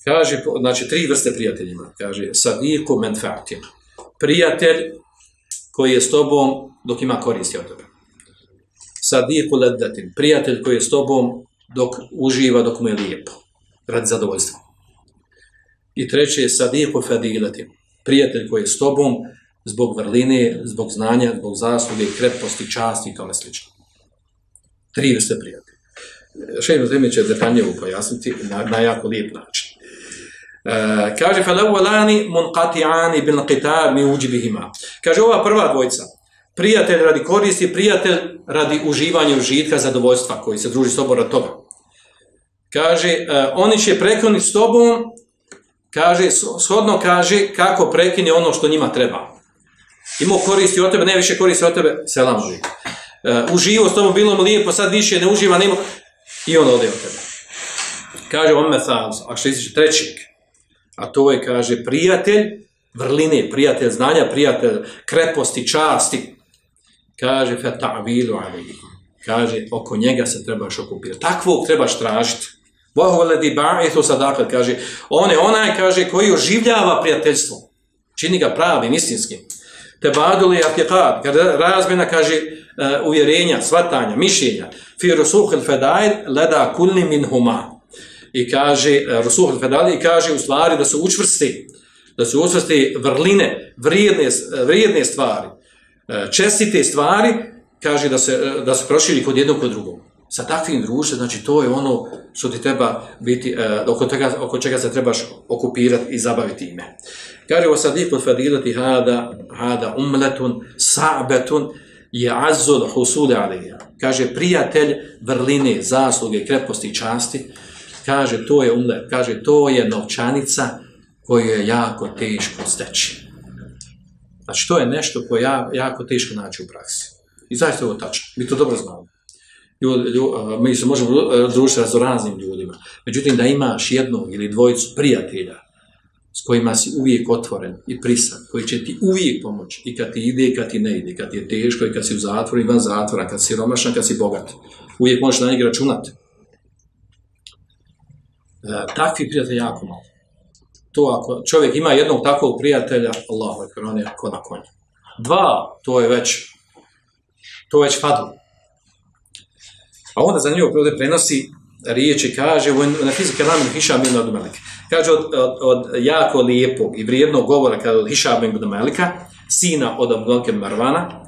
Kaže, znači 3 vrste prijateljima. Kaže, sadiku menfa'atin. Prijatelj koji je s tobom dok ima koristi od tebe. Sadiku leddatin. Prijatelj koji je s tobom dok uživa, dok mu je lijepo. Radi zadovoljstva. I treće je sadiku fadilatin. Prijatelj koji je s tobom zbog vrline, zbog znanja, zbog zasluge, kreposti, časti i tome slično. 3 vrste prijatelja. Šejh Nuzejmi će detaljnije pojasniti na jako lijep način. Kaže falawalani munqati'ani bil qitar mi ujibihima. Kaže ova prva dvojica, prijatelj radi koristi, prijatelj radi uživanja i užitka, zadovoljstva koji se druži s tobom radi toga. Kaže oni će prekinuti s tobom, kaže shodno kaže kako prekine ono što njima treba. Imao koristi od tebe, ne više koristi od tebe, selam alejkum. Uživo s tobom, bilo mu lijepo, sad više ne uživa, nema i on ode od tebe. Kaže a što ističe trećeg, a to je, kaže, prijatelj vrline, prijatelj znanja, prijatelj kreposti, časti. Kaže, fata'vilu alejhi. Kaže, oko njega se trebaš okupirati. Takvog trebaš tražiti. Vahuvaledi ba'ithu sadaqat, kaže, on je onaj, kaže, koji oživljava prijateljstvo. Čini ga pravim, istinskim. Tebaduli atiqad, kada razmjena, kaže, uvjerenja, svatanja, mišljenja. Fi rusuhil fedail leda kulli minhuma. I kaže, rusuhil fedail, i kaže u stvari da su učvrsti vrline, vrijedne stvari, čestite stvari, kaže da se proširi kod jednog kod drugog. Sa takvim društvom, znači to je ono što ti treba biti, oko čega se trebaš okupirati i zabaviti ime. Kaže, osadiku fadilati hada umletun, sa'betun, je azzul husule alejha. Kaže, prijatelj vrline, zasluge, kreposti i časti, kaže, to je umlet, kaže, to je novčanica koju je jako teško steći. Znači, to je nešto koje je jako teško naći u praksi. I zaista je ovo tačno. Mi to dobro znamo. Mi se možemo družiti s raznim ljudima. Međutim, da imaš jednog ili dvojicu prijatelja s kojima si uvijek otvoren i prisan, koji će ti uvijek pomoći i kad ti ide i kad ti ne ide, kad ti je teško i kad si u zatvoru i van zatvora, kad si siromašan, kad si bogat. Uvijek možeš na njega računati. Takvi prijatelji jako malo. To ako čovjek ima jednog takvog prijatelja, Allahu ekber, on je ko na konju. 2, to je već fadl. A onda za njegov ovdje prenosi riječi, kaže, na fizike ramen Hišam ibn Abdul Melika. Kaže, od jako lijepog i vrijednog govora, kada od Hišam ibn Melika, sina od Abdulke Marvana,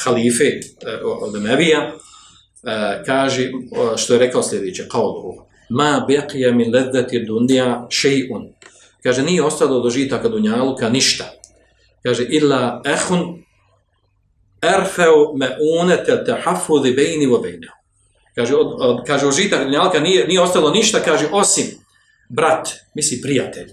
halife od Emevija, kaže, što je rekao sljedeće, kao ma beqija min leddati dunja šejun. Kaže, nije ostalo od užitaka dunjaluka ništa. Kaže, illa ehun erfeu me'unete tahafudhi bejni vo bejnehu. Kaže, užitak dunjaluka nije ostalo ništa, kaže, osim brat, misli prijatelj.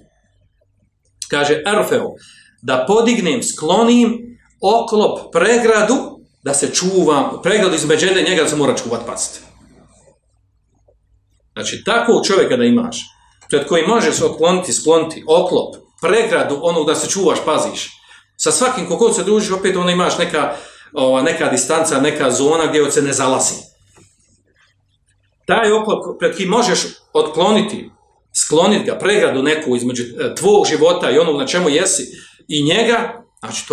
Kaže, erfeu, da podignem, sklonim oklop, pregradu, da se čuvam, pregradu između njega da se mora čuvat, pazite. Znači, takvog čovjeka da imaš, pred kojim možeš skloniti oklop, pregradu, onog da se čuvaš, paziš. Sa svakim kogod se družiš, opet onda imaš neka distanca, neka zona gdje se ne zalazi. Taj oklop pred kojim možeš otkloniti, skloniti ga, pregradu neku između tvog života i onog na čemu jesi i njega, znači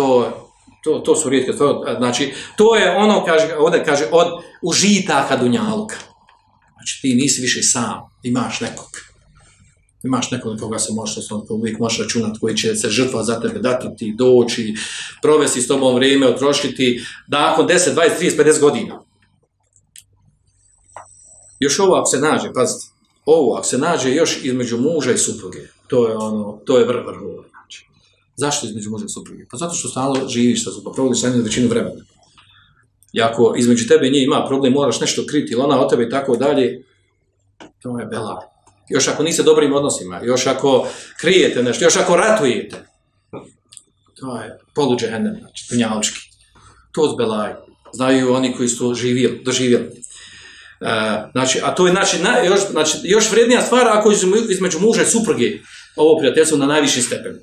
to su rijetke stvari. Znači, to je ono, ovdje kaže, od užitaka dunjaluka. Znači, ti nisi više sam, imaš nekog. Imaš nekog koga se uvijek možeš računati, koji će se žrtvati za tebe, dati ti, doći, provesti s tobom vrijeme, otrošiti, nakon 10, 20, 30, 50 godina. Još ovo ako se nađe, pazite, ovo ako se nađe još između muža i supruge, to je vrh. Znači. Zašto između muža i supruge? Pa zato što stalno živiš sa suprugom, provodiš sa njim većinu vremena. I ako između tebe i nje ima problem, moraš nešto kriti, ili ona od tebe i tako dalje, to je bela. Još ako niste dobrim odnosima, još ako krijete nešto, još ako ratujete, to je poluđehendem, znači, punjalički. To zbelaj. Znaju oni koji su doživjeli. Znači, a to je još vrednija stvar ako između muža i supruge ovo prijateljstvo na najviši stepen.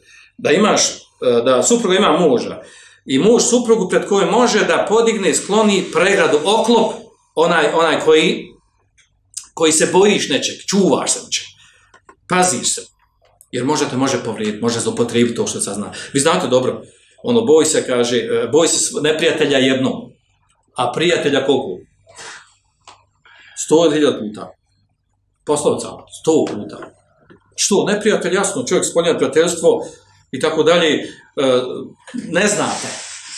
Da supruga ima muža i muž suprugu pred kojom može da podigne, skloni pregradu, oklop, onaj koji se bojiš nečeg, čuvaš se nečeg, paziš se. Jer možda te može povrijediti, može zloupotrijebiti to što sad zna. Vi znate dobro, ono, boj se neprijatelja jednom, a prijatelja koliko? 100.000 puta. Poslovca, 100 puta. Što? Neprijatelj, jasno, čovjek spominje prijateljstvo i tako dalje, ne znate.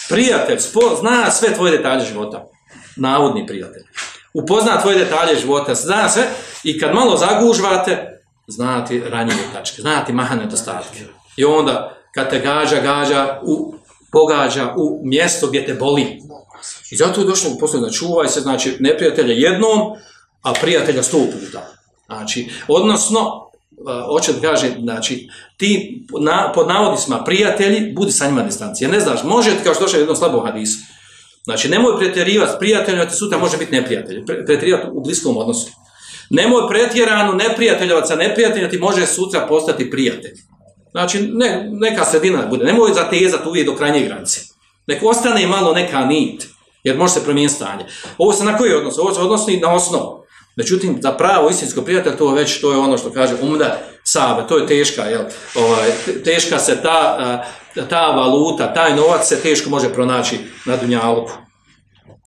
Prijatelj zna sve tvoje detalje života. Navodni prijatelj. Upozna tvoje detalje života, zna sve i kad malo zagužvate, znati ranjive tačke, znati mahane nedostatke. I onda kad te pogađa u mjesto gdje te boli. I zato je došlo u poslu, čuvaj se, znači, neprijatelja jednom, a prijatelja 100 puta. Znači, odnosno, hoće da kaže, znači, ti pod navodnicima prijatelji, budi sa njima distancije. Ne znaš, može ti kao što došlo jednom slabom hadisu. Znači, nemoj pretjerivati s prijateljima, ti sutra može biti neprijatelj. Pretjerivati u bliskom odnosu. Nemoj pretjerano neprijateljovat sa neprijateljima, ti može sutra postati prijatelj. Znači, neka sredina bude. Nemoj zatezati uvijek do krajnje granice. Nek ostane malo neka nit, jer može se promijeniti stanje. Ovo se na koji odnos? Ovo se odnosi na osnovu. Međutim, za pravo istinsko prijatelj, to je ono što kaže umda sabe, to je teška, teška se ta valuta, taj novac se teško može pronaći na dunjaluku.